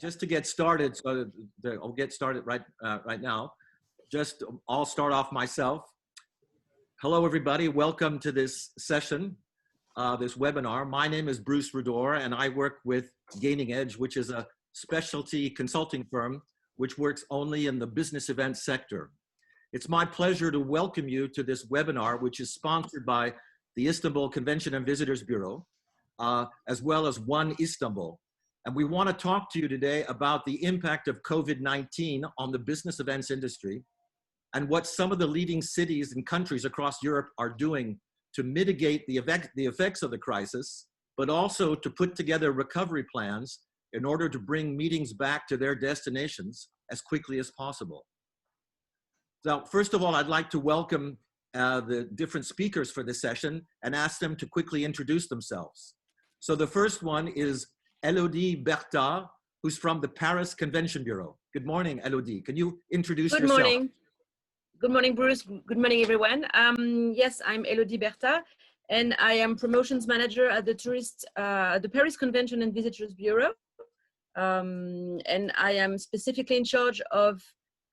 just to get started, I'll get started right now. I'll start off myself. Hello, everybody. Welcome to this session, this webinar. My name is Bruce Redor, and I work with GainingEdge, which is a specialty consulting firm which works only in the business events sector. It's my pleasure to welcome you to this webinar, which is sponsored by the Istanbul Convention and Visitors Bureau, as well as One Istanbul. And we want to talk to you today about the impact of COVID-19 on the business events industry and what some of the leading cities and countries across Europe are doing to mitigate the effects of the crisis, but also to put together recovery plans in order to bring meetings back to their destinations as quickly as possible. So first of all, I'd like to welcome the different speakers for this session and ask them to quickly introduce themselves. So the first one is Elodie Berta, who's from the Paris Convention Bureau. Good morning, Elodie. Can you introduce yourself? Good morning. Good morning, Bruce. Good morning, everyone. Yes, I'm Elodie Berta, and I am promotions manager at the Paris Convention and Visitors Bureau. And I am specifically in charge of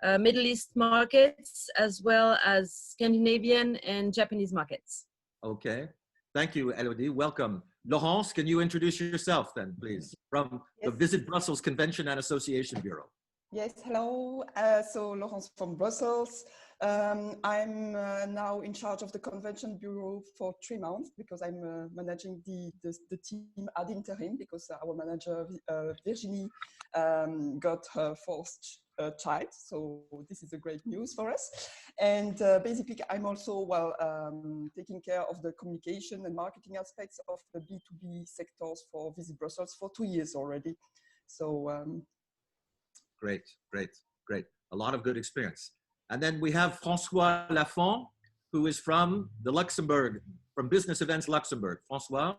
Middle East markets, as well as Scandinavian and Japanese markets. Okay. Thank you, Elodie. Welcome. Laurence, can you introduce yourself then, please, from the Visit Brussels Convention and Association Bureau? Yes, hello. So Laurence from Brussels. I'm now in charge of the Convention Bureau for 3 months because I'm managing the team ad interim because our manager, Virginie, got her first child. So this is a great news for us. And basically, I'm also taking care of the communication and marketing aspects of the B2B sectors for Visit Brussels for 2 years already. So great. A lot of good experience. And then we have Francois Lafont, who is from the Luxembourg, from Business Events Luxembourg. Francois?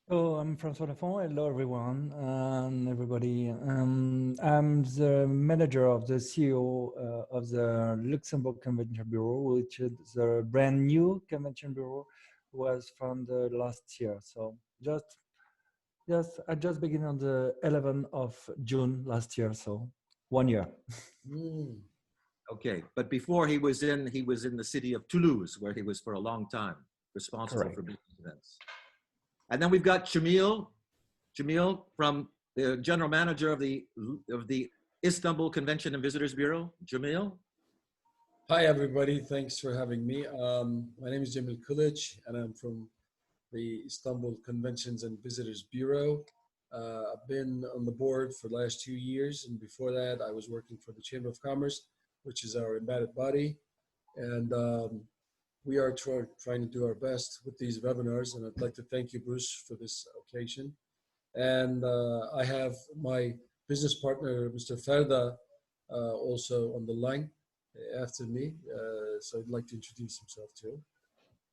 Oh, I'm Francois Lafont. Hello, everyone and everybody. I'm the manager of the CEO of the Luxembourg Convention Bureau, which is a brand new convention bureau, was from the last year. So I just began on the 11th of June last year, so 1 year. Okay, but before he was in the city of Toulouse, where he was for a long time, responsible for business events. And then we've got Cemil from the general manager of the Istanbul Convention and Visitors Bureau. Cemil? Hi, everybody. Thanks for having me. My name is Cemil Kılıç, and I'm from the Istanbul Conventions and Visitors Bureau. I've been on the board for the last 2 years, and before that, I was working for the Chamber of Commerce, which is our embedded body. And we are trying to do our best with these webinars, and I'd like to thank you, Bruce, for this occasion. And I have my business partner, Mr. Ferda, also on the line after me, so I'd like to introduce himself too.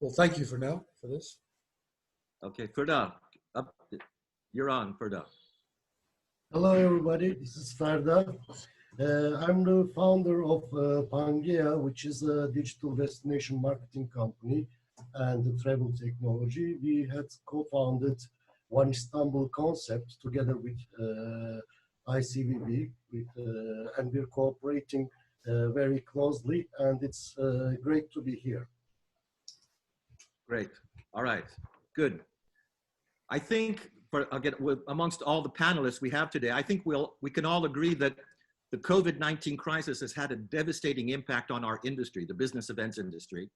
Well, thank you for now, for this. Okay, Ferda, you're on, Ferda. Hello, everybody. This is Ferda. I'm the founder of Pangea, which is a digital destination marketing company and the travel technology. We had co-founded One Istanbul concept together with ICVB, and we're cooperating very closely, and it's great to be here. Great. All right. Good. I think amongst all the panelists we have today, I think we can all agree that the COVID-19 crisis has had a devastating impact on our industry, the business events industry,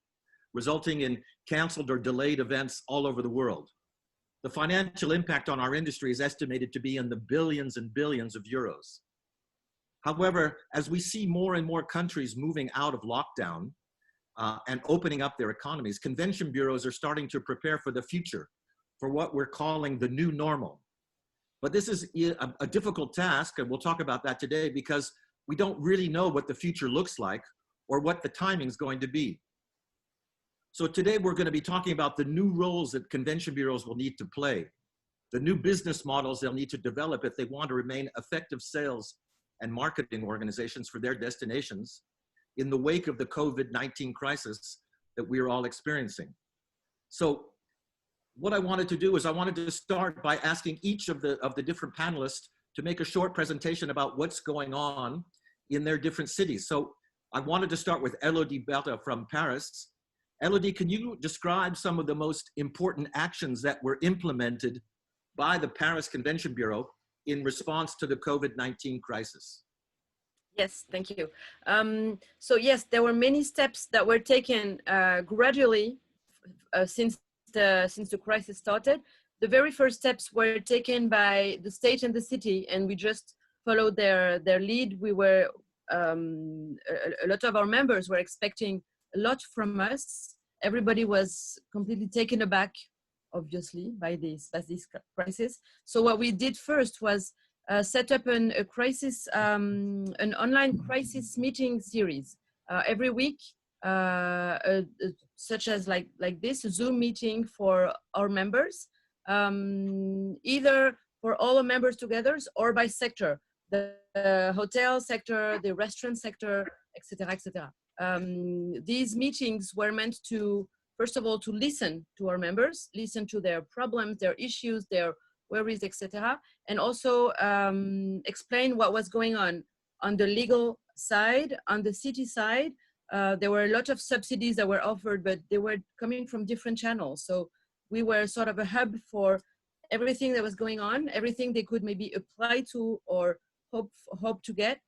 resulting in canceled or delayed events all over the world. The financial impact on our industry is estimated to be in the billions and billions of euros. However, as we see more and more countries moving out of lockdown and opening up their economies, convention bureaus are starting to prepare for the future, for what we're calling the new normal. But this is a difficult task, and we'll talk about that today because we don't really know what the future looks like or what the timing is going to be. So today we're going to be talking about the new roles that convention bureaus will need to play, the new business models they'll need to develop if they want to remain effective sales and marketing organizations for their destinations in the wake of the COVID-19 crisis that we're all experiencing. So what I wanted to do is I wanted to start by asking each of the different panelists to make a short presentation about what's going on in their different cities. So I wanted to start with Elodie Berta from Paris. Elodie, can you describe some of the most important actions that were implemented by the Paris Convention Bureau in response to the COVID-19 crisis? Yes, thank you. So yes, there were many steps that were taken gradually since the crisis started. The very first steps were taken by the state and the city, and we just followed their lead. We were a lot of our members were expecting a lot from us. Everybody was completely taken aback, obviously, by this crisis. So what we did first was set up an online crisis meeting series every week, such as like this, a Zoom meeting for our members, either for all the members together or by sector, the hotel sector, the restaurant sector, etc., etc. These meetings were meant to, first of all, to listen to our members, listen to their problems, their issues, their worries, etc., and also explain what was going on the legal side, on the city side. There were a lot of subsidies that were offered, but they were coming from different channels. So we were sort of a hub for everything that was going on, everything they could maybe apply to or hope to get.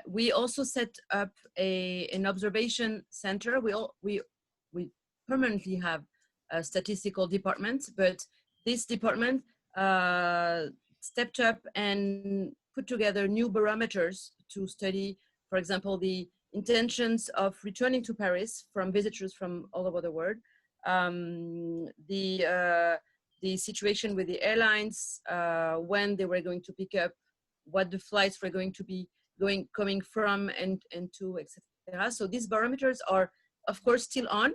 We also set up an observation center. We permanently have a statistical department, but this department stepped up and put together new barometers to study, for example, the intentions of returning to Paris from visitors from all over the world, the situation with the airlines, when they were going to pick up, what the flights were going to be coming from and to, etc. So these barometers are, of course, still on.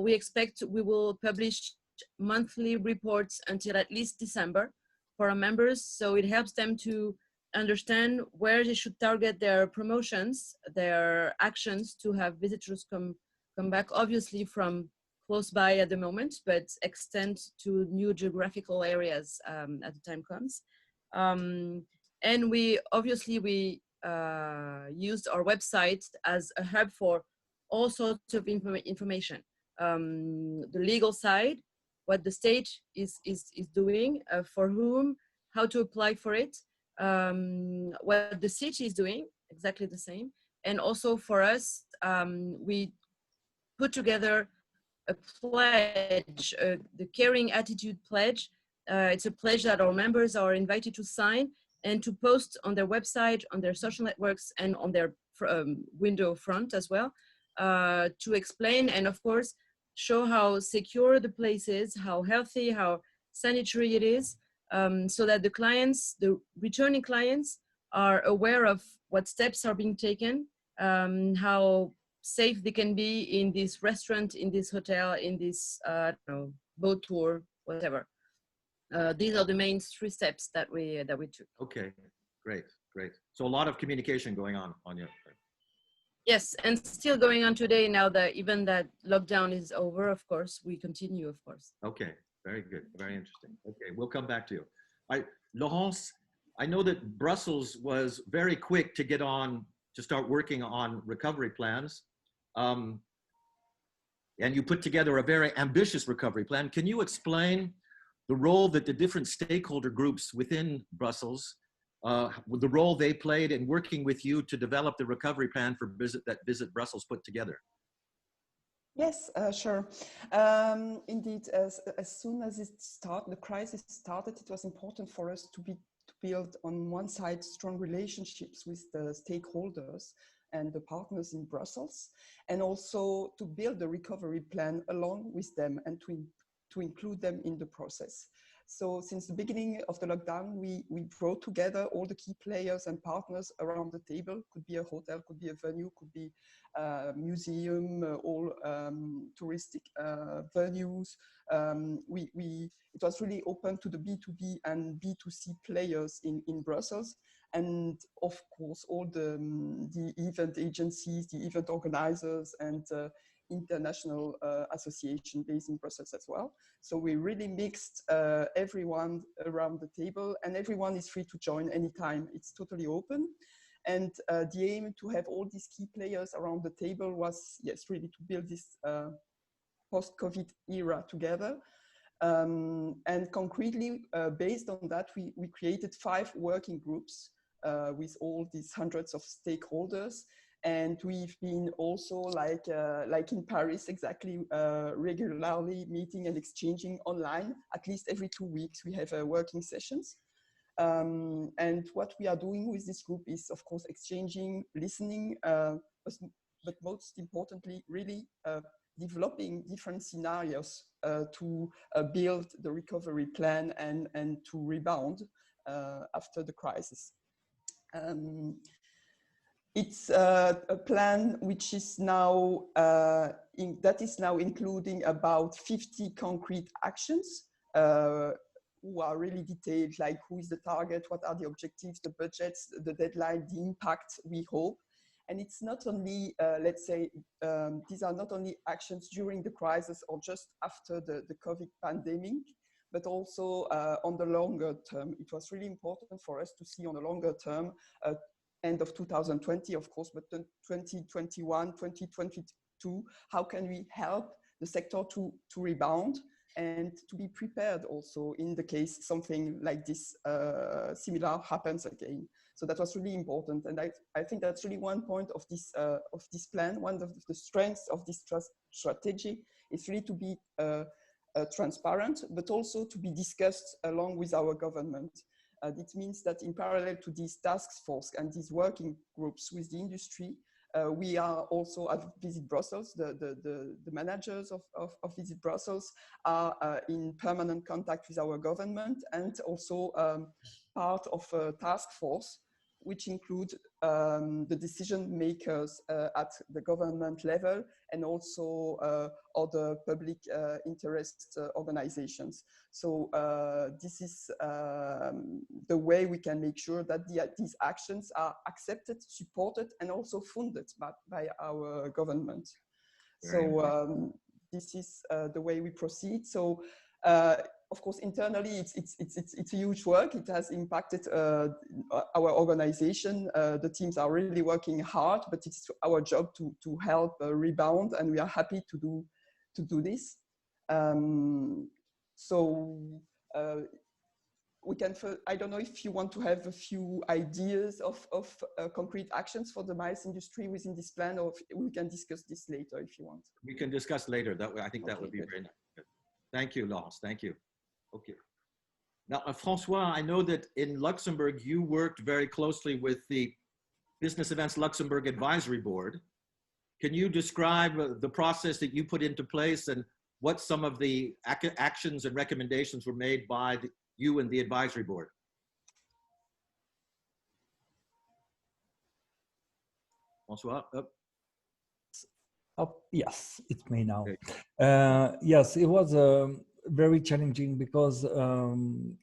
We expect we will publish monthly reports until at least December for our members. So it helps them to understand where they should target their promotions, their actions to have visitors come back, obviously from close by at the moment, but extend to new geographical areas as the time comes. And we used our website as a hub for all sorts of information. The legal side, what the state is doing, for whom, how to apply for it, what the city is doing, exactly the same. And also for us, we put together a pledge, the Caring Attitude Pledge. It's a pledge that our members are invited to sign and to post on their website, on their social networks, and on their window front as well, to explain and, of course, show how secure the place is, how healthy, how sanitary it is, so that the clients, the returning clients, are aware of what steps are being taken, how safe they can be in this restaurant, in this hotel, in this boat tour, whatever. These are the main 3 steps that we took. Okay, great. So a lot of communication going on your part. Yes, and still going on today now that even that lockdown is over, of course, we continue, of course. Okay, very good, very interesting. Okay, we'll come back to you. Laurence, I know that Brussels was very quick to get on, to start working on recovery plans. And you put together a very ambitious recovery plan. Can you explain the role that the different stakeholder groups within Brussels, the role they played in working with you to develop the recovery plan for Visit Brussels put together? Yes, sure. Indeed, as soon as the crisis started, it was important for us to build on one side strong relationships with the stakeholders and the partners in Brussels, and also to build a recovery plan along with them and to include them in the process. So since the beginning of the lockdown, we brought together all the key players and partners around the table. Could be a hotel, could be a venue, could be a museum, all touristic venues. It was really open to the B2B and B2C players in Brussels. And of course, all the event agencies, the event organizers, and international association based in Brussels as well. So we really mixed everyone around the table, and everyone is free to join anytime. It's totally open. And the aim to have all these key players around the table was, yes, really to build this post-COVID era together. And concretely, based on that, we created 5 working groups with all these hundreds of stakeholders. And we've been also, like in Paris, exactly, regularly meeting and exchanging online. At least every 2 weeks, we have working sessions. And what we are doing with this group is, of course, exchanging, listening, but most importantly, really developing different scenarios to build the recovery plan and to rebound after the crisis. It's a plan which is now, that is now including about 50 concrete actions who are really detailed, like who is the target, what are the objectives, the budgets, the deadline, the impact we hope. And it's not only, let's say, these are not only actions during the crisis or just after the COVID pandemic, but also on the longer term. It was really important for us to see on the longer term, end of 2020, of course, but then 2021, 2022, how can we help the sector to rebound and to be prepared also in the case something like this similar happens again. So that was really important. And I think that's really one point of this plan. One of the strengths of this strategy is really to be transparent, but also to be discussed along with our government. It means that in parallel to these task force and these working groups with the industry, we are also at Visit Brussels. The managers of Visit Brussels are in permanent contact with our government, and also part of a task force which include the decision makers at the government level, and also other public interest organizations. So this is the way we can make sure that these actions are accepted, supported, and also funded by our government. So this is the way we proceed. So of course, internally, it's a huge work. It has impacted our organization. The teams are really working hard, but it's our job to help rebound, and we are happy to do this. We can. I don't know if you want to have a few ideas of concrete actions for the mice industry within this plan, or if we can discuss this later if you want. We can discuss later. That way, I think that would be very good. Thank you, Laurence. Thank you. Okay. Now, Francois, I know that in Luxembourg, you worked very closely with the Business Events Luxembourg Advisory Board. Can you describe the process that you put into place and what some of the actions and recommendations were made by you and the advisory board? Francois? Yes, it's me now. Okay. Yes, it was very challenging because,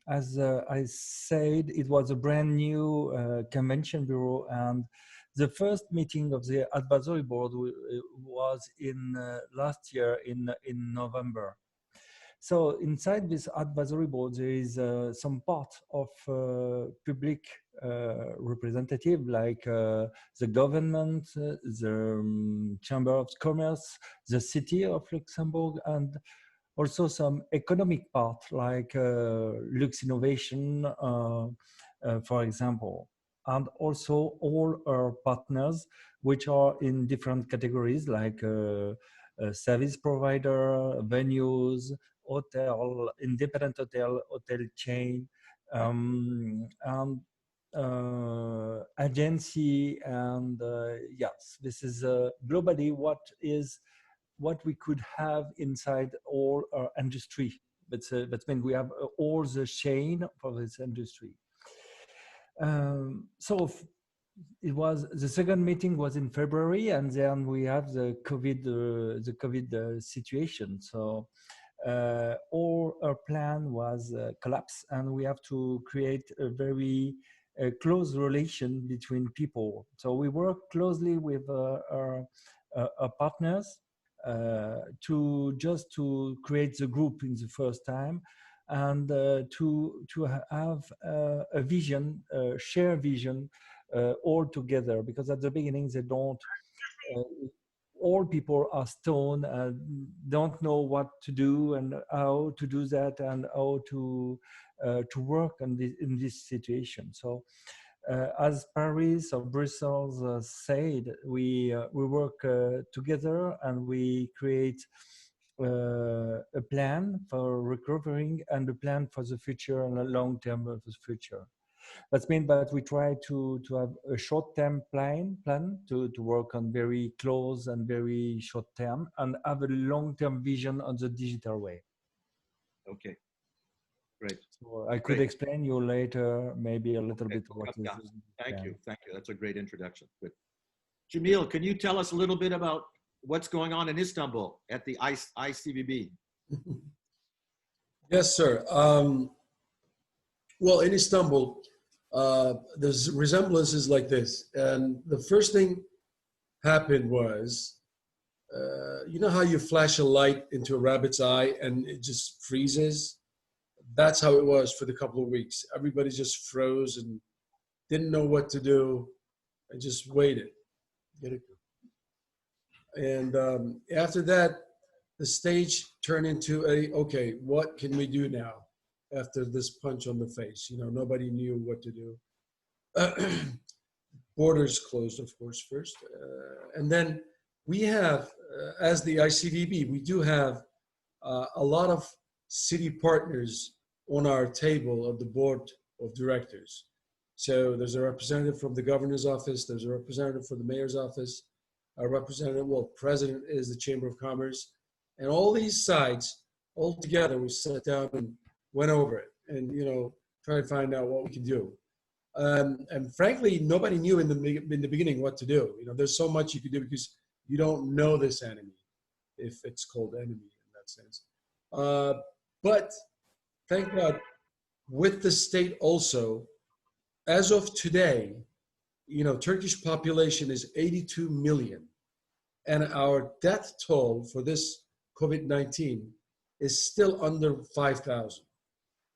as I said, it was a brand new convention bureau, and the first meeting of the advisory board was in last year in November. So inside this advisory board, there is some part of public representative, like the government, the Chamber of Commerce, the city of Luxembourg, and also some economic part, like Lux Innovation, for example, and also all our partners, which are in different categories, like service provider, venues, hotel, independent hotel chain, and agency, and yes, this is globally what we could have inside all our industry. That means we have all the chain for this industry. So it was, the second meeting was in February, and then we have the COVID situation. So all our plan was collapsed, and we have to create a very close relation between people. So we work closely with our partners, to create the group in the first time, and to have a vision, share vision all together, because at the beginning they don't. All people are stoned and don't know what to do and how to do that and how to work in this situation. So, as Paris or Brussels said, we work together and we create a plan for recovering and a plan for the future and a long term of the future. That means that we try to have a short-term plan to work on very close and very short-term, and have a long-term vision on the digital way. Okay, great. So I could explain you later, maybe a little bit what is. Thank you. That's a great introduction. Good. Cemil, can you tell us a little bit about what's going on in Istanbul at the ICVB? Yes, sir. Well, in Istanbul, there's resemblances like this. And the first thing happened was, you know how you flash a light into a rabbit's eye and it just freezes? That's how it was for the couple of weeks. Everybody just froze and didn't know what to do and just waited. And after that, the stage turned into okay, what can we do now? After this punch on the face, you know, nobody knew what to do. Borders closed, of course, first. And then we have, as the ICVB, we do have a lot of city partners on our table of the board of directors. So there's a representative from the governor's office, there's a representative for the mayor's office, a representative, well, president is the Chamber of Commerce, and all these sides, all together, we sat down and went over it and, you know, try to find out what we can do. And frankly, nobody knew in the beginning what to do. You know, there's so much you could do because you don't know this enemy, if it's called enemy in that sense. But thank God, with the state also, as of today, you know, Turkish population is 82 million. And our death toll for this COVID-19 is still under 5,000.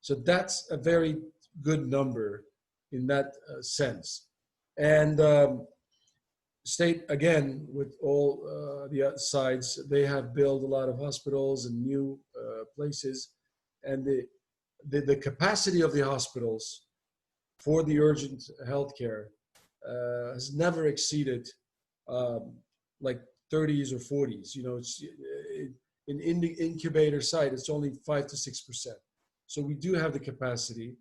So that's a very good number in that sense. And state, again, with all the sides, they have built a lot of hospitals and new places. And the capacity of the hospitals for the urgent healthcare has never exceeded like 30s or 40s. You know, it's in the incubator side, it's only 5 to 6%. So we do have the capacity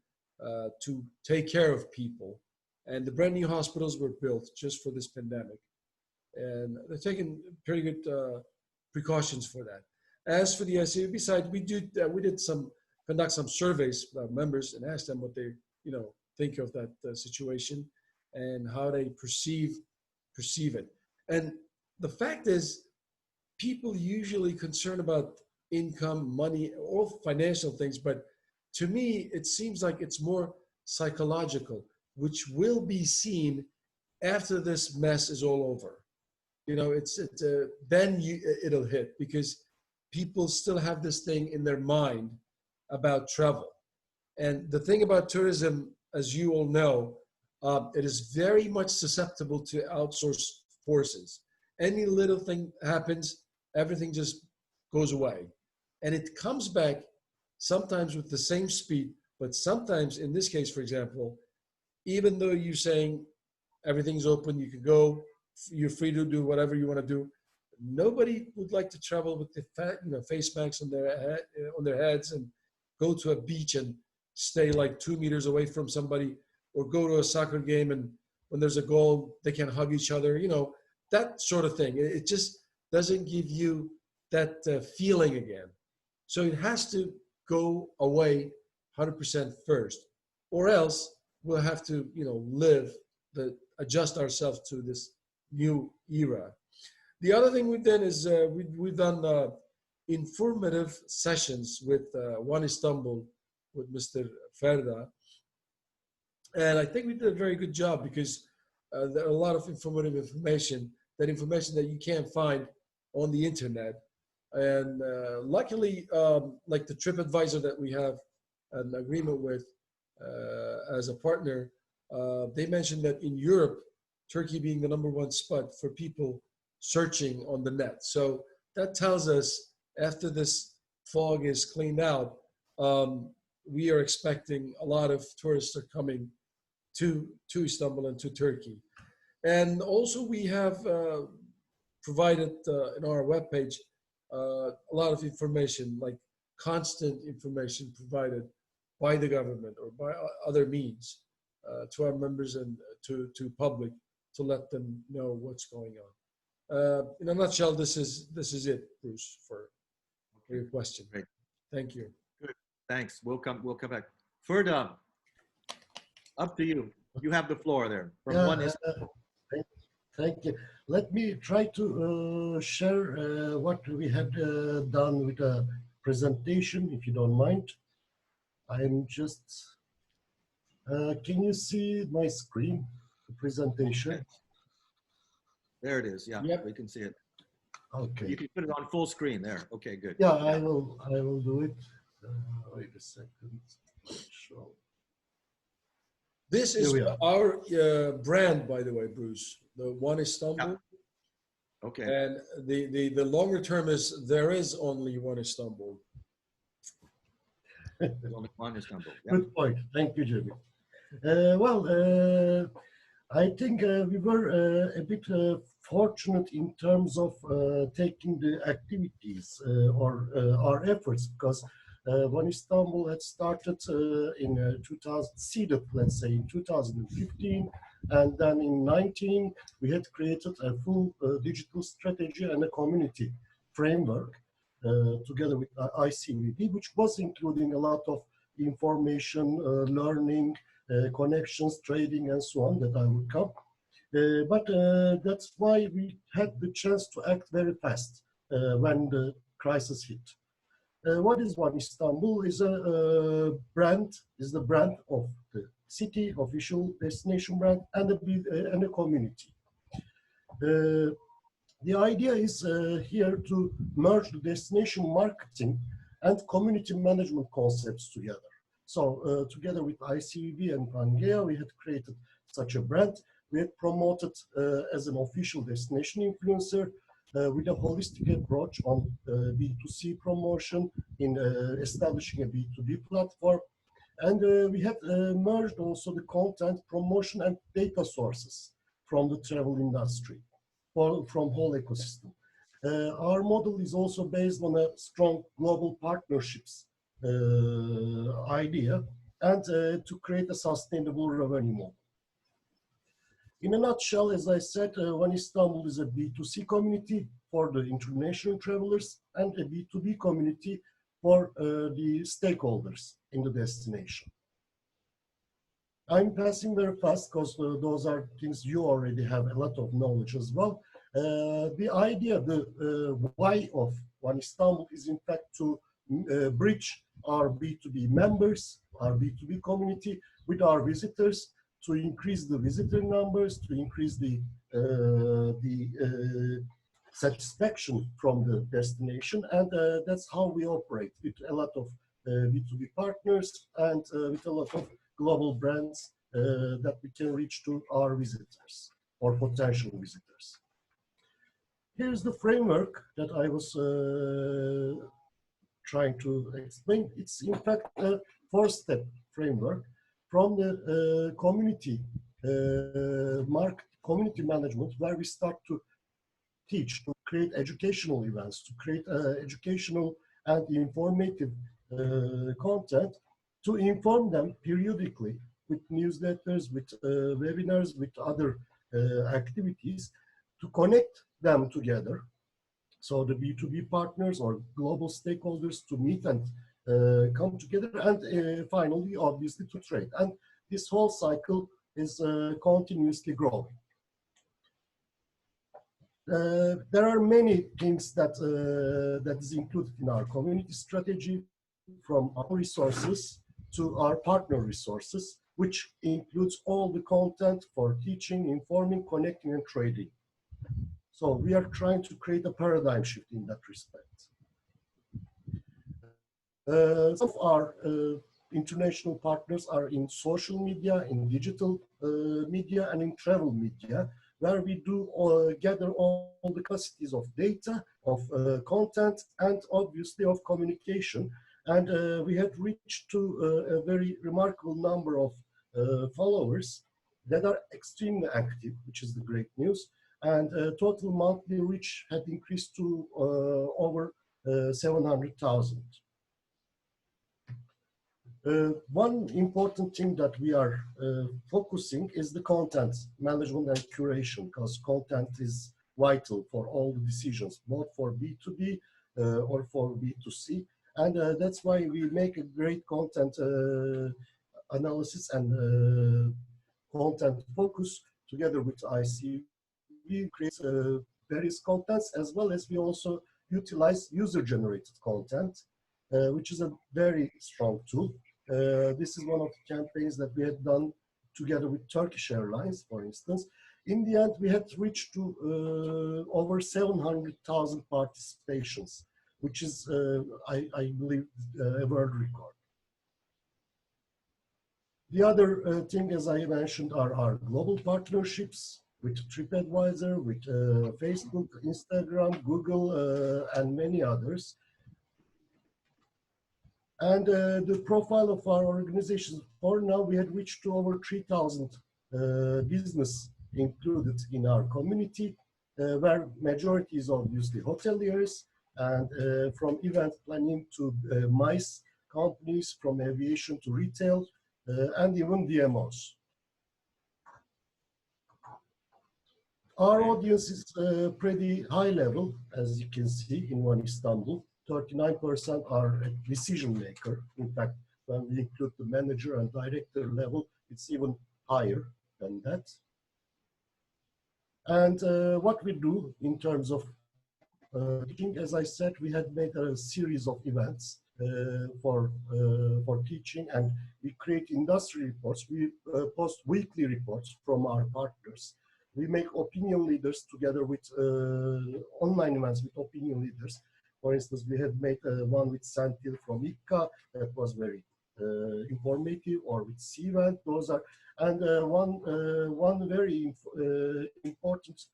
to take care of people. And the brand new hospitals were built just for this pandemic. And they're taking pretty good precautions for that. As for the ICVB side, we did conduct some surveys with our members and ask them what they, you know, think of that situation and how they perceive it. And the fact is, people usually concerned about income, money, or financial things, but to me, it seems like it's more psychological, which will be seen after this mess is all over. You know, then it'll hit, because people still have this thing in their mind about travel. And the thing about tourism, as you all know, it is very much susceptible to outsourced forces. Any little thing happens, everything just goes away. And it comes back sometimes with the same speed, but sometimes, in this case, for example, even though you're saying everything's open, you can go, you're free to do whatever you want to do, nobody would like to travel with the face masks on their heads and go to a beach and stay like 2 meters away from somebody, or go to a soccer game and when there's a goal, they can hug each other, you know, that sort of thing. It just doesn't give you that feeling again. So it has to go away 100% first, or else we'll have to, you know, adjust ourselves to this new era. The other thing we've done is we've done informative sessions with One Istanbul, with Mr. Ferda. And I think we did a very good job, because there are a lot of informative information that you can't find on the internet. And luckily, like the TripAdvisor that we have an agreement with as a partner, they mentioned that in Europe, Turkey being the #1 spot for people searching on the net. So that tells us after this fog is cleaned out, we are expecting a lot of tourists are coming to Istanbul and to Turkey. And also we have provided in our webpage a lot of information, like constant information provided by the government or by other means to our members and to public to let them know what's going on. In a nutshell, this is it, Bruce, for your question. Great. Thank you. Good. Thanks. We'll come back. Ferda, up to you. You have the floor there. From one is. Thank you. Let me try to share what we had done with a presentation, if you don't mind. I'm just, can you see my screen, the presentation? Okay. There it is. Yeah, yep. We can see it. Okay. You can put it on full screen there. Okay, good. Yeah, I will do it. Wait a second. Show. This is our brand, by the way, Bruce. The One Istanbul. Yeah. Okay. And the longer term is there is only one Istanbul. There's only one Istanbul. Yeah. Good point. Thank you, Jimmy. I think we were a bit fortunate in terms of taking the activities or our efforts, because One Istanbul had started in 2000, seeded, let's say, in 2015, and then in 19 we had created a full digital strategy and a community framework together with ICVB, which was including a lot of information, learning, connections, trading, and so on that I will come. But that's why we had the chance to act very fast when the crisis hit. What is One Istanbul is a brand, is the brand of the city, official destination brand, and a community. The idea is here to merge the destination marketing and community management concepts together. So together with ICVB and Pangea, we had created such a brand. We had promoted as an official destination influencer with a holistic approach on B2C promotion in establishing a B2B platform. And we had merged also the content, promotion, and data sources from the travel industry, or from whole ecosystem. Our model is also based on a strong global partnerships idea and to create a sustainable revenue model. In a nutshell, as I said, One Istanbul is a B2C community for the international travelers and a B2B community for the stakeholders in the destination. I'm passing very fast because those are things you already have a lot of knowledge as well. The idea, the why of One Istanbul is in fact to bridge our B2B members, our B2B community with our visitors, to increase the visitor numbers, to increase the satisfaction from the destination. And that's how we operate, with a lot of B2B partners and with a lot of global brands that we can reach to our visitors or potential visitors. Here's the framework that I was trying to explain. It's in fact a 4-step framework from the community community management, where we start to teach, to create educational events, to create educational and informative content, to inform them periodically with newsletters, with webinars, with other activities, to connect them together. So the B2B partners or global stakeholders to meet and come together, and finally, obviously, to trade. And this whole cycle is continuously growing. There are many things that that is included in our community strategy, from our resources to our partner resources, which includes all the content for teaching, informing, connecting, and trading. So we are trying to create a paradigm shift in that respect. Some of our international partners are in social media, in digital media, and in travel media, where we do gather all the capacities of data, of content, and obviously of communication. And we have reached to a very remarkable number of followers that are extremely active, which is the great news. And total monthly reach had increased to over 700,000. One important thing that we are focusing is the content management and curation, because content is vital for all the decisions, both for B2B or for B2C. And that's why we make a great content analysis and content focus together with ICV. We create various contents, as well as we also utilize user-generated content, which is a very strong tool. This is one of the campaigns that we had done together with Turkish Airlines, for instance. In the end, we had reached to over 700,000 participations, which is, I believe, a world record. The other thing, as I mentioned, are our global partnerships with TripAdvisor, with Facebook, Instagram, Google, and many others. And the profile of our organization, for now, we had reached to over 3,000 business included in our community, where majority is obviously hoteliers, and from event planning to MICE companies, from aviation to retail, and even DMOs. Our audience is pretty high level, as you can see in One Istanbul. 39% are a decision maker. In fact, when we include the manager and director level, it's even higher than that. And what we do in terms of teaching, as I said, we had made a series of events for teaching, and we create industry reports. We post weekly reports from our partners. We make opinion leaders together with online events with opinion leaders. For instance, we had made one with Sentil from ICA that was very informative, or with CVent. Those are, and one very important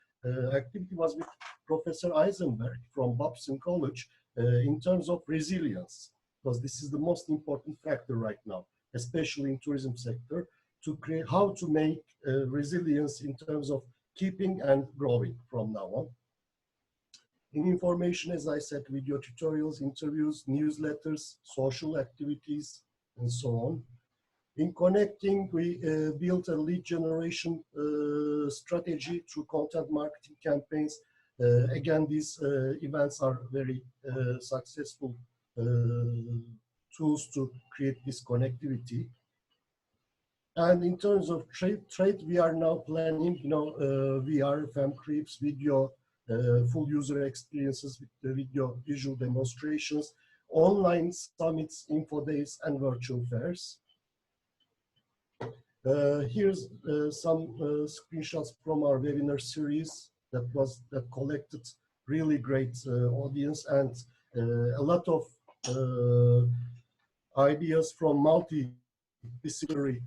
activity was with Professor Eisenberg from Babson College in terms of resilience, because this is the most important factor right now, especially in tourism sector, to create how to make resilience in terms of keeping and growing from now on. In information, as I said, video tutorials, interviews, newsletters, social activities, and so on. In connecting, we built a lead generation strategy through content marketing campaigns. Again, these events are very successful tools to create this connectivity. And in terms of trade, we are now planning, VR, FemCreeps, video, full user experiences with the video visual demonstrations, online summits, info days, and virtual fairs. Here's some screenshots from our webinar series that collected really great audience, and a lot of ideas from multidisciplinary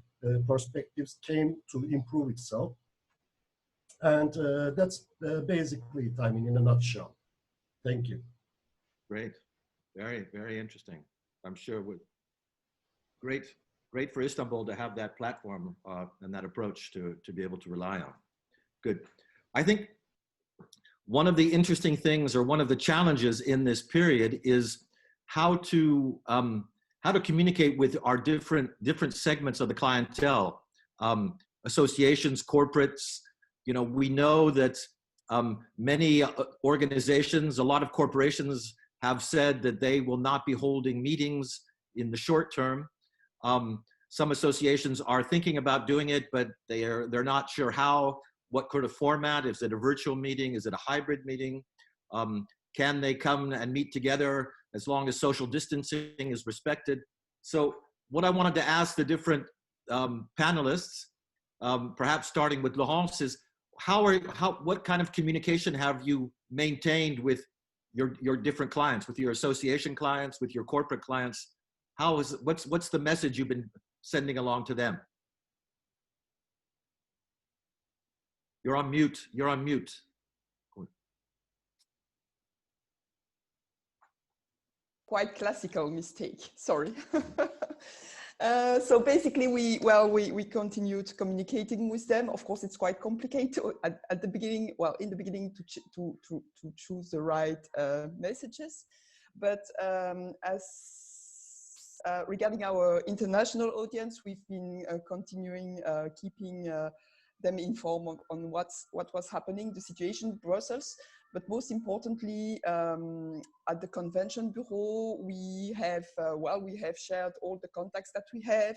perspectives came to improve itself. And that's basically it, I mean, in a nutshell. Thank you. Great. Very, very interesting. I'm sure great for Istanbul to have that platform and that approach to be able to rely on. Good. I think one of the interesting things, or one of the challenges in this period, is how to communicate with our different segments of the clientele, associations, corporates. We know that many organizations, a lot of corporations have said that they will not be holding meetings in the short term. Some associations are thinking about doing it, but they're not sure how, what kind of format. Is it a virtual meeting? Is it a hybrid meeting? Can they come and meet together as long as social distancing is respected? So what I wanted to ask the different panelists, perhaps starting with Laurence, is what kind of communication have you maintained with your different clients, with your association clients, with your corporate clients? What's the message you've been sending along to them? You're on mute. You're on mute. Quite classical mistake, sorry. So basically we continued communicating with them. Of course, it's quite complicated at the beginning, in the beginning to choose the right messages. But regarding our international audience, we've been continuing keeping them informed on what was happening, the situation in Brussels. But most importantly, at the convention bureau, we have shared all the contacts that we have,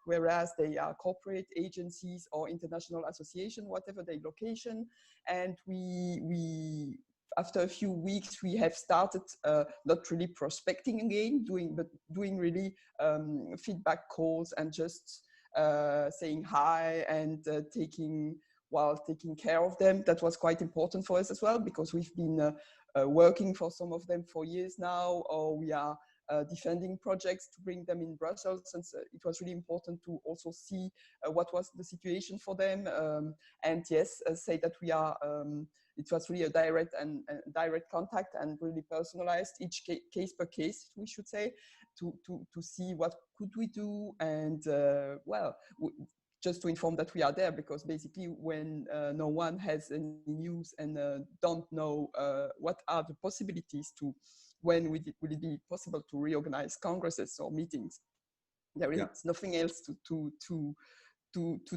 whereas they are corporate agencies or international association, whatever their location. And we after a few weeks, we have started not really prospecting again, doing really feedback calls and just saying hi and taking care of them. That was quite important for us as well, because we've been working for some of them for years now, or we are defending projects to bring them in Brussels. And so it was really important to also see what was the situation for them. And yes, say that we are, it was really a direct contact and really personalized, each case per case, we should say, to see what could we do. And just to inform that we are there, because basically when no one has any news and don't know what are the possibilities to, when will it be possible to reorganize congresses or meetings, there is nothing else to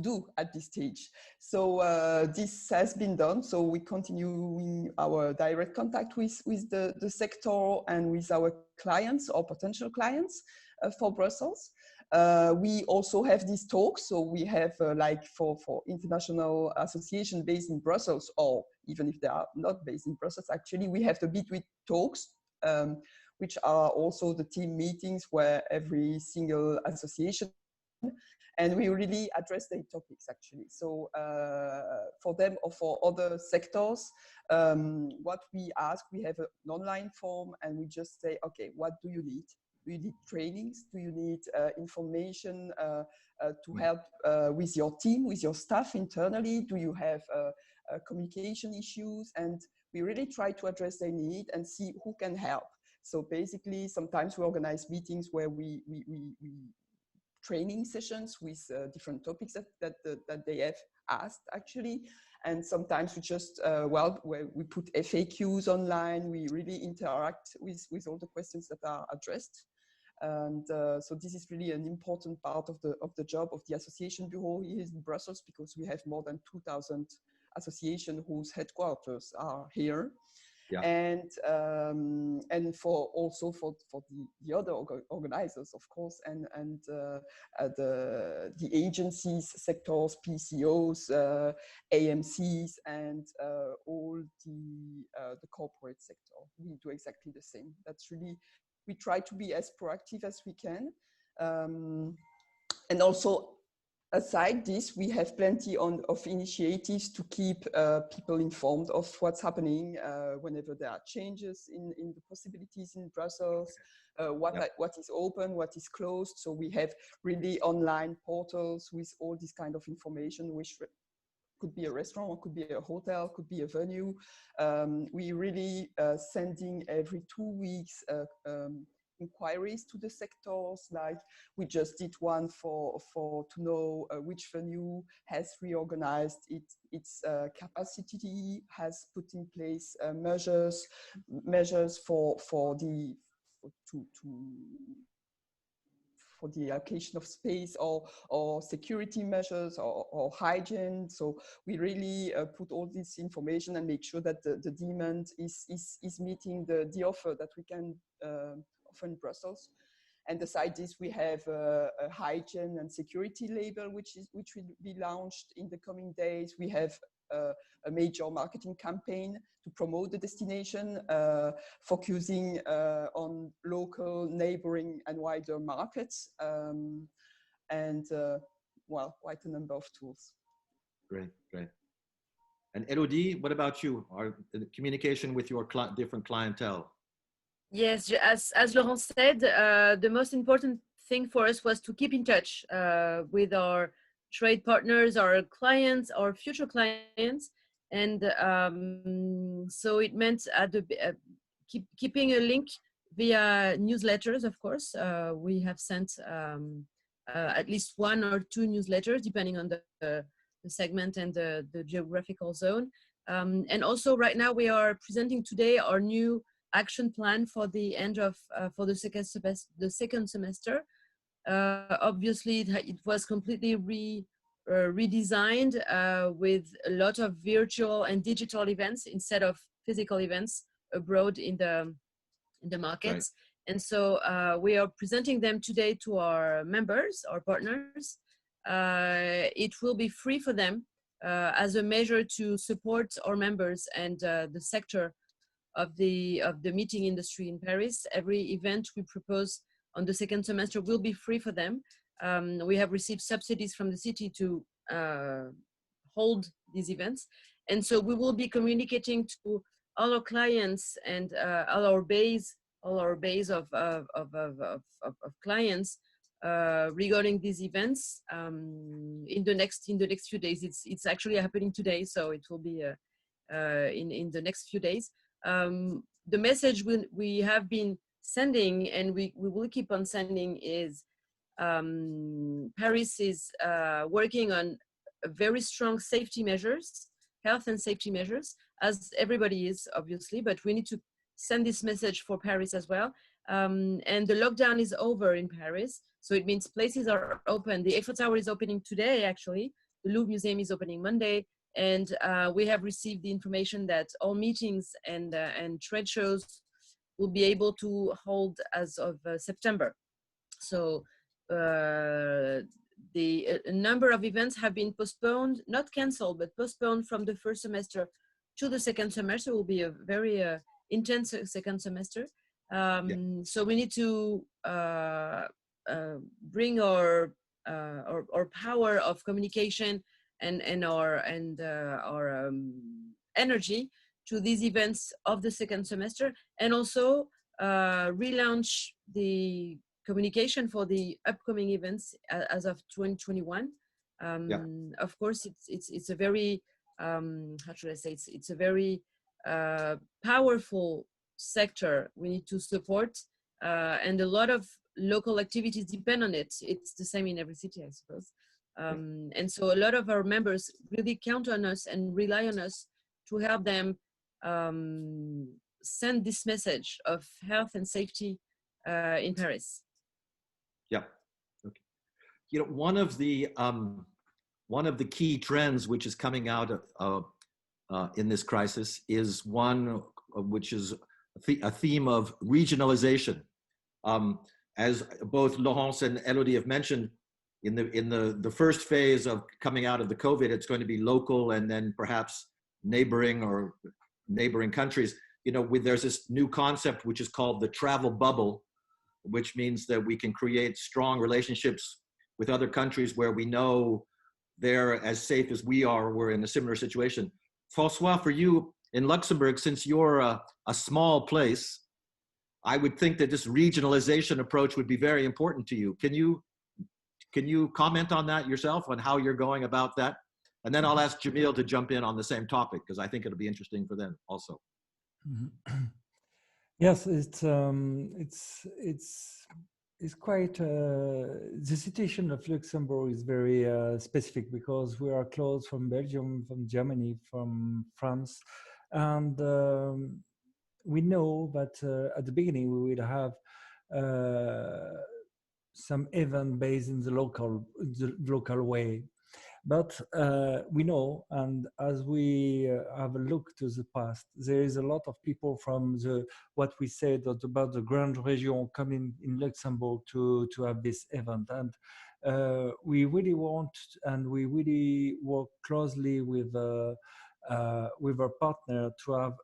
do at this stage. So this has been done. So we continue our direct contact with the sector and with our clients or potential clients for Brussels. We also have these talks. So we have like for international association based in Brussels, or even if they are not based in Brussels, actually, we have the Between talks, which are also the team meetings where every single association, and we really address their topics actually. So for them or for other sectors, what we ask, we have an online form and we just say, okay, what do you need? Do you need trainings? Do you need information to help with your team, with your staff internally? Do you have communication issues? And we really try to address their need and see who can help. So basically, sometimes we organize meetings where we training sessions with different topics that they have asked actually. And sometimes we just, where we put FAQs online, we really interact with all the questions that are addressed. And so this is really an important part of the job of the Association Bureau here in Brussels, because we have more than 2,000 associations whose headquarters are here. Yeah. And for the other organizers, of course, and the agencies, sectors, PCOs, AMCs, and all the corporate sector. We do exactly the same. That's really, we try to be as proactive as we can, and also. Aside this, we have plenty of initiatives to keep people informed of what's happening whenever there are changes in the possibilities in Brussels, what is open, what is closed. So we have really online portals with all this kind of information, which could be a restaurant, could be a hotel, could be a venue. We really sending every 2 weeks inquiries to the sectors. Like we just did one for to know which venue has reorganized its capacity, has put in place measures for the allocation of space or security measures or hygiene. So we really put all this information and make sure that the demand is meeting the offer that we can offer in Brussels. And aside this, we have a hygiene and security label, which will be launched in the coming days. We have a major marketing campaign to promote the destination, focusing on local, neighboring and wider markets, and quite a number of tools. Great, great. And Elodie, what about you? The communication with your different clientele? Yes, as Laurence said, the most important thing for us was to keep in touch with our trade partners, our clients, our future clients. And so it meant keeping a link via newsletters, of course. We have sent at least 1 or 2 newsletters, depending on the segment and the geographical zone. And also right now we are presenting today our new action plan for the end of for the second semester. Obviously, it was completely redesigned with a lot of virtual and digital events instead of physical events abroad in the markets. Right. And so we are presenting them today to our members, our partners. It will be free for them as a measure to support our members and the sector of the meeting industry in Paris. Every event we propose on the second semester will be free for them. We have received subsidies from the city to hold these events. And so we will be communicating to all our clients and all our base of clients regarding these events in the next few days. It's actually happening today, so it will be in the next few days. The message we have been sending, and we will keep on sending, is Paris is working on very strong safety measures, health and safety measures, as everybody is, obviously, but we need to send this message for Paris as well. And the lockdown is over in Paris, so it means places are open. The Eiffel Tower is opening today, actually. The Louvre Museum is opening Monday. And we have received the information that all meetings and trade shows will be able to hold as of September. So a number of events have been postponed, not canceled, but postponed from the first semester to the second semester. It will be a very intense second semester. So we need to bring our power of communication and our energy to these events of the second semester, and also relaunch the communication for the upcoming events as of 2021. Of course, it's a very how should I say, it's a very powerful sector we need to support, and a lot of local activities depend on it. It's the same in every city, I suppose. And so a lot of our members really count on us and rely on us to help them send this message of health and safety in Paris. Yeah. Okay. You know, one of the key trends which is coming out of in this crisis is one which is a theme of regionalization. As both Laurence and Elodie have mentioned, in the first phase of coming out of the COVID, it's going to be local and then perhaps neighboring countries. You know, there's this new concept which is called the travel bubble, which means that we can create strong relationships with other countries where we know they're as safe as we are, we're in a similar situation. Francois, for you in Luxembourg, since you're a small place, I would think that this regionalization approach would be very important to you. Can you comment on that yourself, on how you're going about that? And then I'll ask Cemil to jump in on the same topic, because I think it'll be interesting for them also. Yes, it's quite, the situation of Luxembourg is very specific, because we are close from Belgium, from Germany, from France. And we know that at the beginning we will have some event based in the local way. But we know, and as we have a look to the past, there is a lot of people from what we said about the Grand Region coming in Luxembourg to have this event. And we really want, and we really work closely with our partner to have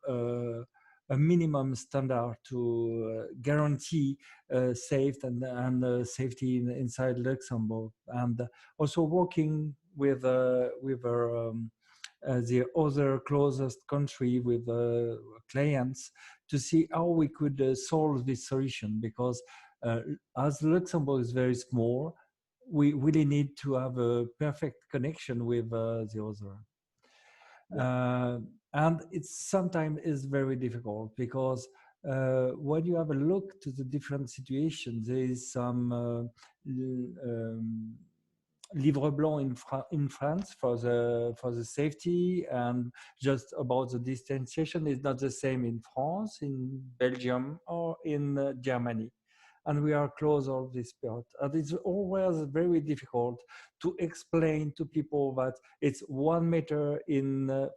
a minimum standard to guarantee safe and safety inside Luxembourg, and also working with our the other closest country with clients to see how we could solve this solution, because as Luxembourg is very small, we really need to have a perfect connection with the other. Yeah. And it sometimes is very difficult, because when you have a look to the different situations, there is some livre blanc in France for the safety, and just about the distanciation is not the same in France, in Belgium, or in Germany. And we are close of this period. And it's always very difficult to explain to people that it's 1 meter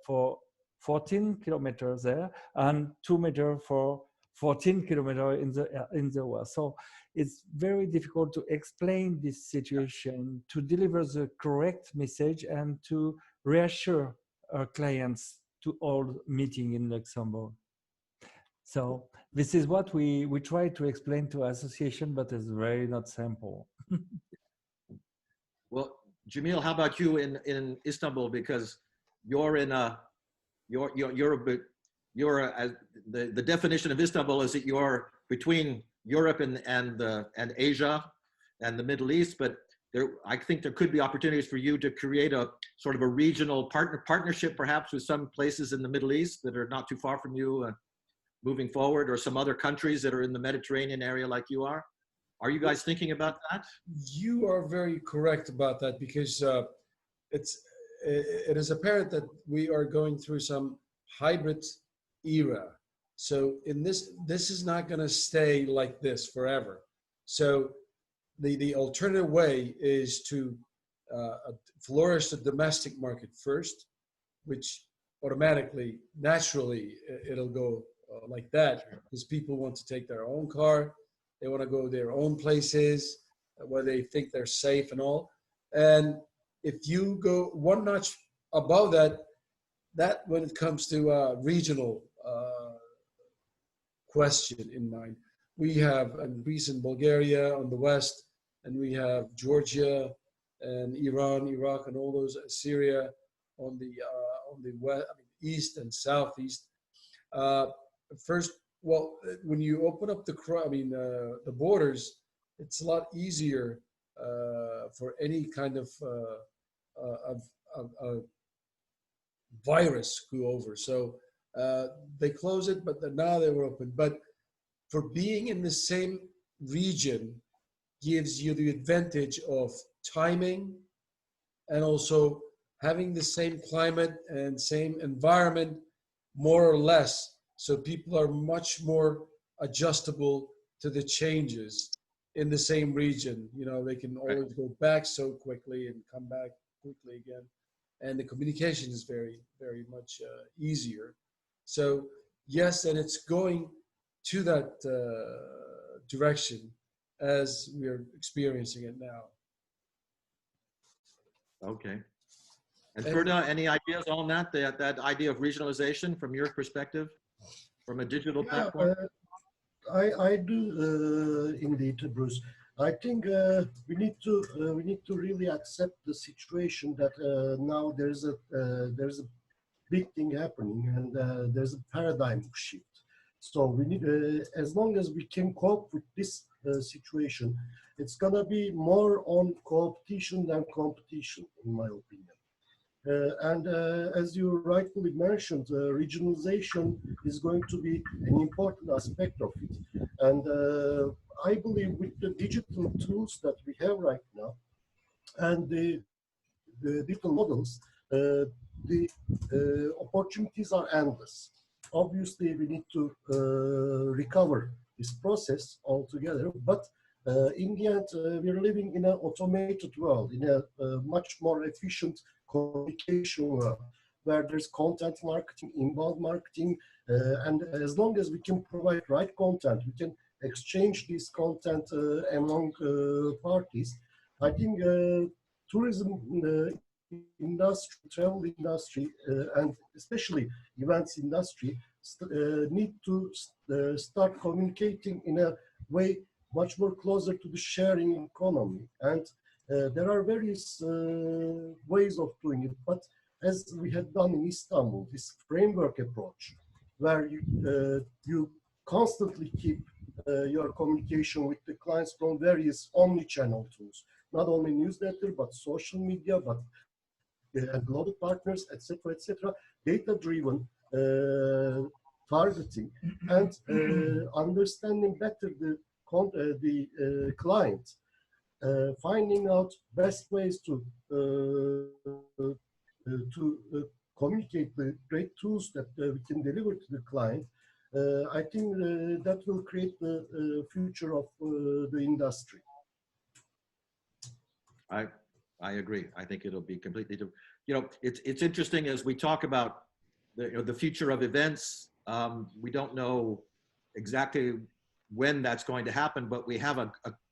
for 14 kilometers there, and 2 meters for 14 kilometers in the world. So it's very difficult to explain this situation, to deliver the correct message, and to reassure our clients to all meeting in Luxembourg. So this is what we try to explain to association, but it's very not simple. Well, Cemil, how about you in Istanbul? Because you're in the definition of Istanbul is that you're between Europe and Asia and the Middle East, but I think there could be opportunities for you to create a sort of a regional partnership, perhaps with some places in the Middle East that are not too far from you moving forward, or some other countries that are in the Mediterranean area like you are. Are you guys thinking about that? You are very correct about that, because it is apparent that we are going through some hybrid era. So this is not going to stay like this forever. So the alternative way is to flourish the domestic market first, which automatically, naturally, it'll go like that, because people want to take their own car, they want to go their own places where they think they're safe and all. And if you go one notch above that when it comes to regional question in mind, we have Greece and Bulgaria on the west, and we have Georgia and Iran, Iraq, and all those, Syria on the west, east and southeast. First, well, when you open up the borders, it's a lot easier for any kind of virus go over. So they close it, but now they were open. But for being in the same region gives you the advantage of timing, and also having the same climate and same environment, more or less. So people are much more adjustable to the changes in the same region. You know, they can always go back so quickly and come back quickly again. And the communication is very, very much easier. So yes, and it's going to that direction as we are experiencing it now. Okay. And Ferda, any ideas on that idea of regionalization from your perspective, from a digital platform? I do indeed, Bruce. I think we need to really accept the situation that now there's a big thing happening, and there's a paradigm shift. So we need, as long as we can cope with this situation, it's gonna be more on co-opetition than competition, in my opinion. And as you rightfully mentioned, regionalization is going to be an important aspect of it. And I believe with the digital tools that we have right now and the digital models, the opportunities are endless. Obviously, we need to recover this process altogether, but in the end, we're living in an automated world, in a much more efficient communication world, where there's content marketing, inbound marketing, and as long as we can provide right content, we can exchange this content among parties. I think tourism industry, travel industry, and especially events industry need to start communicating in a way much more closer to the sharing economy. And there are various ways of doing it, but as we had done in Istanbul, this framework approach, where you constantly keep your communication with the clients from various omni-channel tools, not only newsletter, but social media, but and global partners, etc., data-driven targeting, and understanding better the client, finding out best ways to communicate the great tools that we can deliver to the client. I think that will create the future of the industry. I agree. I think it'll be completely different. You know, it's interesting as we talk about the future of events. We don't know exactly when that's going to happen, but we have a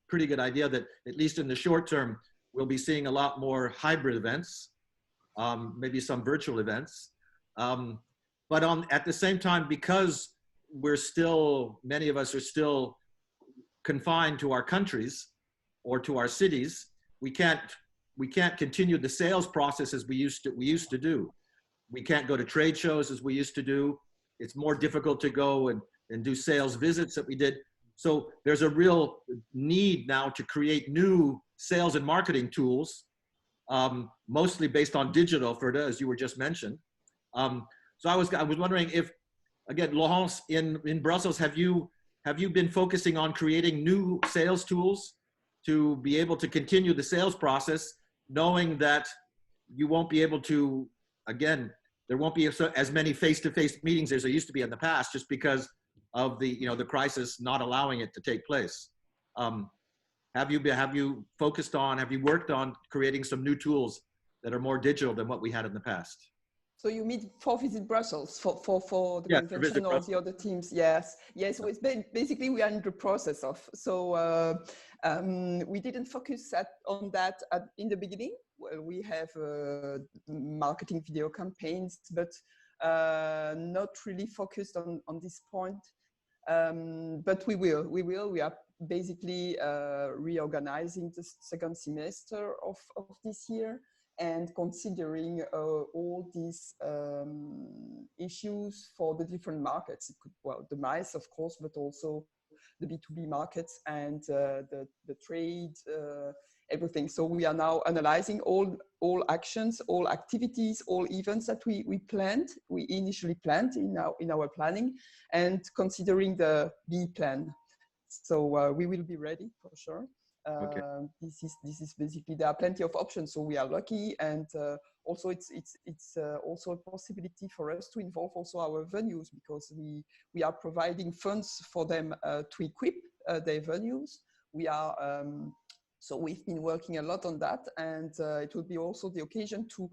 pretty good idea that at least in the short term, we'll be seeing a lot more hybrid events, maybe some virtual events. But at the same time, because many of us are still confined to our countries or to our cities, we can't continue the sales process as we used to do. We can't go to trade shows as we used to do. It's more difficult to go and do sales visits that we did. So there's a real need now to create new sales and marketing tools, mostly based on digital, Ferda, as you were just mentioned. So I was wondering if, again, Laurence, in Brussels, have you been focusing on creating new sales tools to be able to continue the sales process, knowing that you won't be able to, again, there won't be as many face-to-face meetings as there used to be in the past, just because of the crisis not allowing it to take place. Have you worked on creating some new tools that are more digital than what we had in the past? So you mean for Visit Brussels, for the convention or the other teams? Yes. So it's basically we are in the process of. So we didn't focus on that in the beginning. Well, we have marketing video campaigns, but not really focused on this point. But we will. We are basically reorganizing the second semester of this year, and considering all these issues for the different markets. It could, the MICE, of course, but also the B2B markets and the trade, everything. So we are now analyzing all actions, all activities, all events that we initially planned in our planning, and considering the B plan. So we will be ready for sure. Okay. This is basically, there are plenty of options, so we are lucky, and also it's also a possibility for us to involve also our venues, because we are providing funds for them to equip their venues. We are so we've been working a lot on that, and it will be also the occasion to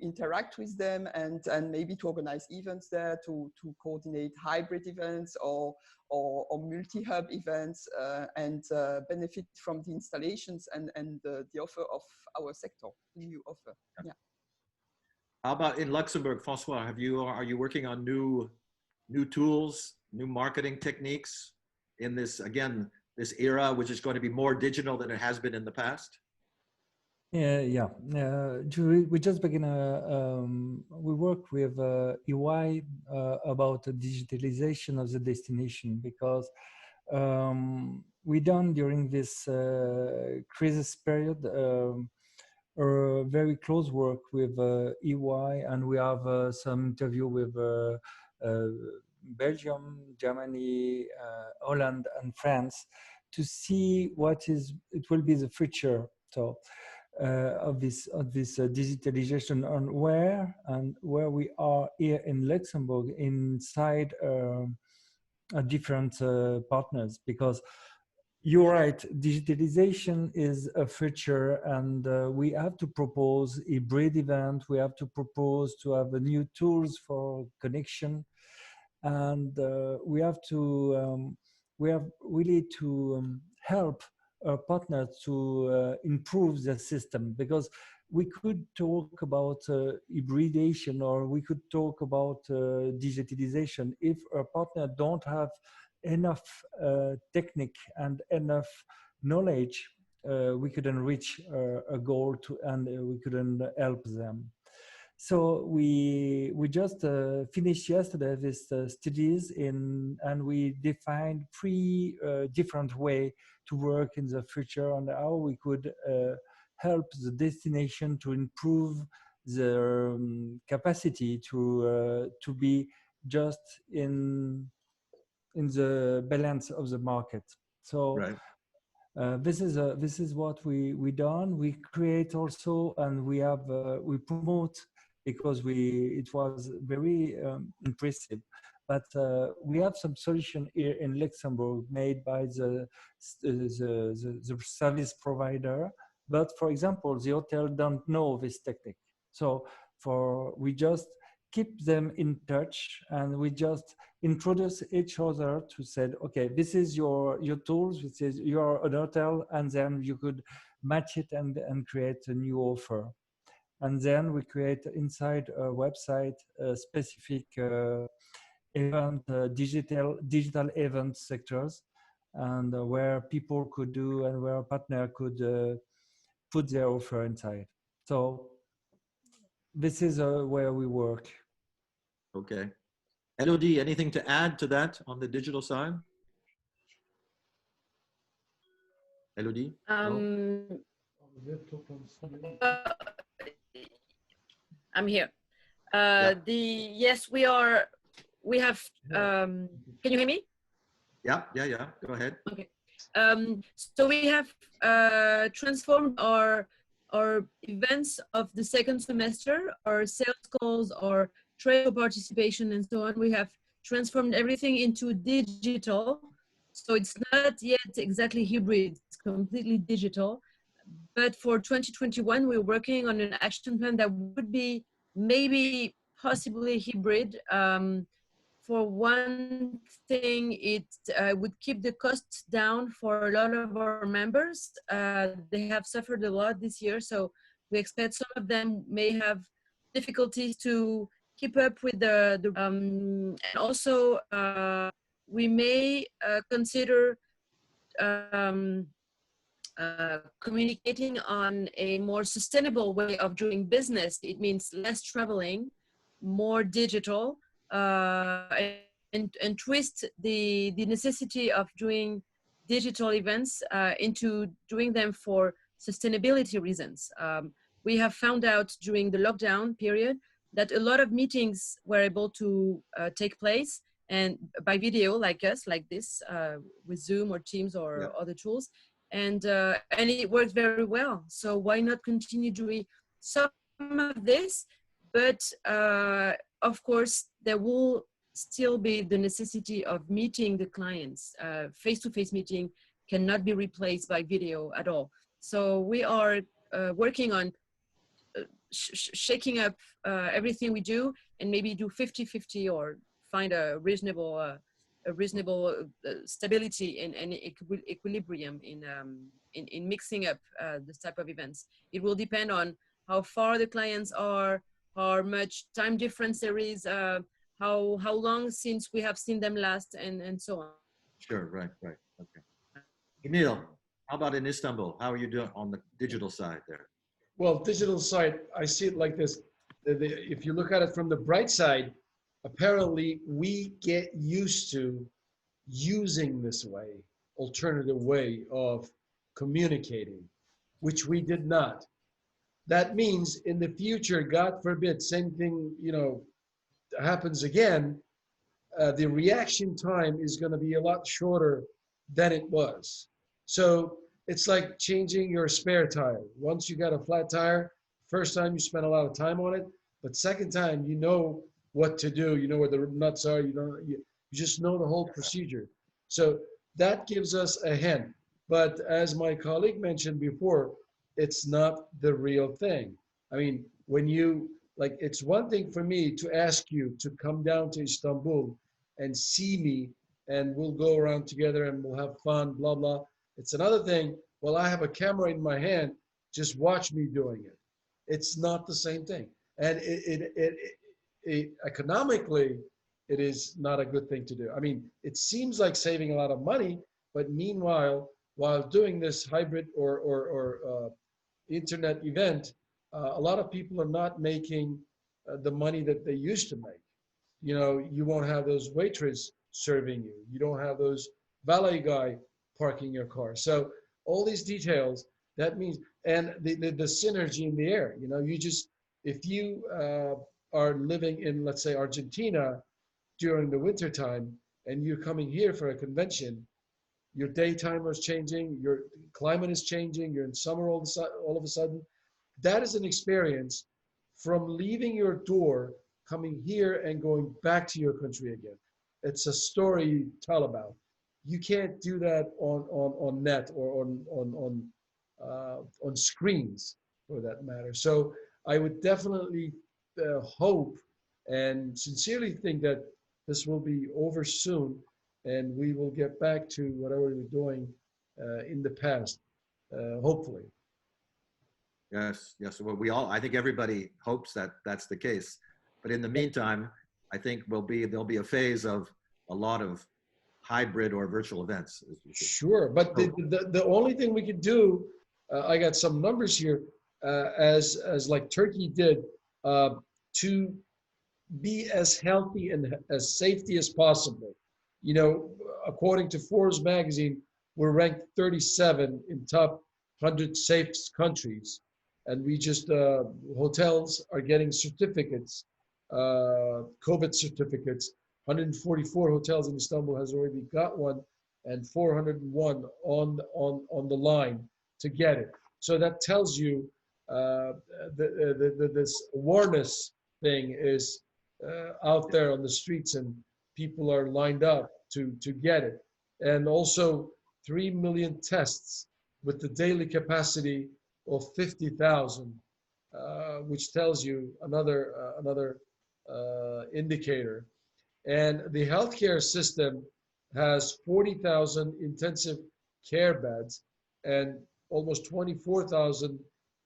interact with them and maybe to organize events there, to coordinate hybrid events or multi-hub events, and benefit from the installations and the offer of our sector, new offer. Yeah. How about in Luxembourg, Francois? Are you working on new tools, new marketing techniques in this era, which is going to be more digital than it has been in the past? We just begin. We work with EY about the digitalization of the destination, because we done during this crisis period very close work with EY, and we have some interview with Belgium, Germany, Holland, and France to see what it will be the future. So. Of this digitalization, on where we are here in Luxembourg inside different partners, because you're right, digitalization is a future, and we have to propose a hybrid event. We have to propose to have new tools for connection, and we have really to help our partners to improve the system, because we could talk about hybridization, or we could talk about digitalization if our partner don't have enough technique and enough knowledge. We couldn't reach a goal and we couldn't help them. So we just finished yesterday this studies and we defined 3 different way to work in the future and how we could help the destination to improve the capacity to be just in the balance of the market. So Right. this is what we done. We create also, and we have we promote, because it was very impressive. But we have some solution here in Luxembourg made by the service provider. But for example, the hotel don't know this technique. So we just keep them in touch, and we just introduce each other to say, okay, this is your tools, this is your hotel, and then you could match it and create a new offer. And then we create inside a website a specific event, digital event sectors, and where people could do and where a partner could put their offer inside. So this is where we work. Okay. Elodie, anything to add to that on the digital side? Elodie? No? I'm here. Yes, we have, can you hear me? Yeah. Go ahead. Okay. So we have transformed our events of the second semester, our sales calls, our trade participation, and so on. We have transformed everything into digital. So it's not yet exactly hybrid, it's completely digital. But for 2021, we're working on an action plan that would be maybe possibly hybrid. For one thing, it would keep the costs down for a lot of our members. They have suffered a lot this year, so we expect some of them may have difficulties to keep up with and also we may consider communicating on a more sustainable way of doing business. It means less traveling, more digital, and twist the necessity of doing digital events into doing them for sustainability reasons. We have found out during the lockdown period that a lot of meetings were able to take place and by video, like us, like this, with Zoom or Teams or other tools, and it worked very well. So why not continue doing some of this? But of course, there will still be the necessity of meeting the clients. Face-to-face meeting cannot be replaced by video at all. So we are working on shaking up everything we do and maybe do 50-50 or find a reasonable stability and equilibrium in mixing up this type of events. It will depend on how far the clients are, how much time difference there is, how long since we have seen them last, and so on. Sure, right, okay. Cemil, how about in Istanbul? How are you doing on the digital side there? Well, digital side, I see it like this. If you look at it from the bright side, apparently we get used to using this way, alternative way of communicating, which we did not. That means in the future, God forbid, same thing, happens again, the reaction time is going to be a lot shorter than it was. So it's like changing your spare tire. Once you got a flat tire, first time you spend a lot of time on it, but second time you know what to do, you know where the nuts are, you just know the whole procedure. So that gives us a hint. But as my colleague mentioned before, it's not the real thing. I mean, when it's one thing for me to ask you to come down to Istanbul and see me, and we'll go around together and we'll have fun, blah, blah. It's another thing, well, I have a camera in my hand, just watch me doing it. It's not the same thing. And economically, it is not a good thing to do. I mean, it seems like saving a lot of money, but meanwhile, while doing this hybrid or internet event, a lot of people are not making the money that they used to make. You know, you won't have those waitress serving you. You don't have those valet guy parking your car. So all these details, that means, and the synergy in the air, you know, you just, if you are living in, let's say, Argentina during the winter time, and you're coming here for a convention, your daytime is changing, your climate is changing, you're in summer all of a sudden. That is an experience from leaving your door, coming here and going back to your country again. It's a story you tell about. You can't do that on net or on screens, for that matter. So I would definitely hope and sincerely think that this will be over soon, and we will get back to whatever we were doing in the past, hopefully. Yes, yes. Well, I think everybody hopes that that's the case. But in the meantime, I think there'll be a phase of a lot of hybrid or virtual events. Sure, but the only thing we could do, I got some numbers here, as like Turkey did, to be as healthy and as safety as possible. You know, according to Forbes magazine, we're ranked 37 in top 100 safest countries. And we just, hotels are getting certificates, COVID certificates. 144 hotels in Istanbul has already got one, and 401 on the line to get it. So that tells you this awareness thing is out there on the streets, and people are lined up to get it. And also 3 million tests with the daily capacity of 50,000, which tells you another indicator. And the healthcare system has 40,000 intensive care beds and almost 24,000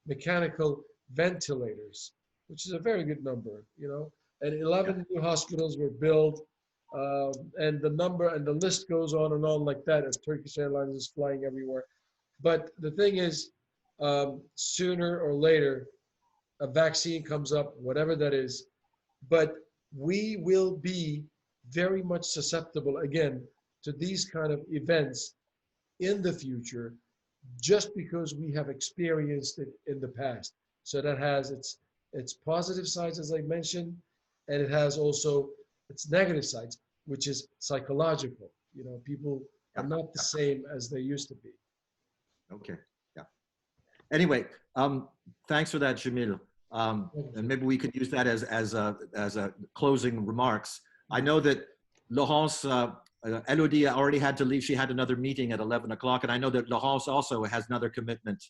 mechanical ventilators, which is a very good number, you know. And 11 new hospitals were built, and the number and the list goes on and on like that, as Turkish Airlines is flying everywhere. But the thing is, sooner or later, a vaccine comes up, whatever that is, but we will be very much susceptible again to these kind of events in the future, just because we have experienced it in the past. So that has its positive sides, as I mentioned, and it has also its negative sides, which is psychological. You know, people are not the same as they used to be. Okay. Yeah. Anyway, thanks for that, Cemil. And maybe we could use that as a closing remarks. I know that Laurence, Elodie already had to leave. She had another meeting at 11 o'clock, and I know that Laurence also has another commitment.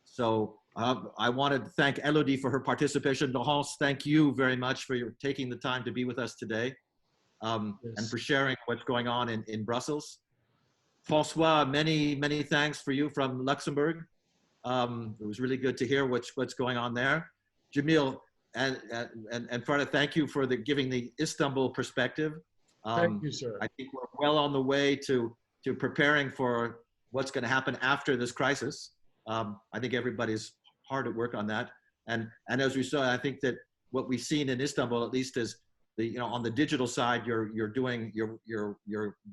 So I wanted to thank Elodie for her participation. Laurence, thank you very much for taking the time to be with us today, and for sharing what's going on in Brussels. Francois, many thanks for you from Luxembourg. It was really good to hear what's going on there. Cemil and Ferda, thank you for giving the Istanbul perspective. Thank you, sir. I think we're well on the way to preparing for what's going to happen after this crisis. I think everybody's hard at work on that. And as we saw, I think that what we've seen in Istanbul, at least, is on the digital side, you're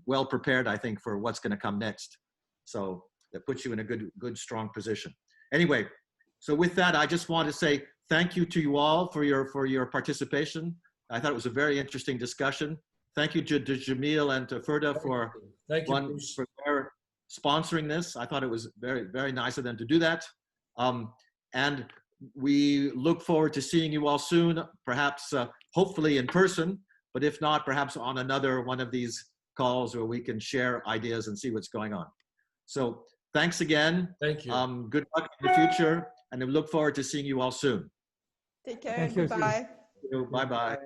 well prepared, I think, for what's going to come next. So that puts you in a good strong position. Anyway, so with that, I just want to say thank you to you all for your participation. I thought it was a very interesting discussion. Thank you to Cemil and to Ferda for their sponsoring this. I thought it was very, very nice of them to do that. And we look forward to seeing you all soon, perhaps hopefully in person, but if not, perhaps on another one of these calls where we can share ideas and see what's going on. So thanks again. Thank you. Good luck in the future, and we look forward to seeing you all soon. Take care. Thank you. Goodbye. Bye-bye.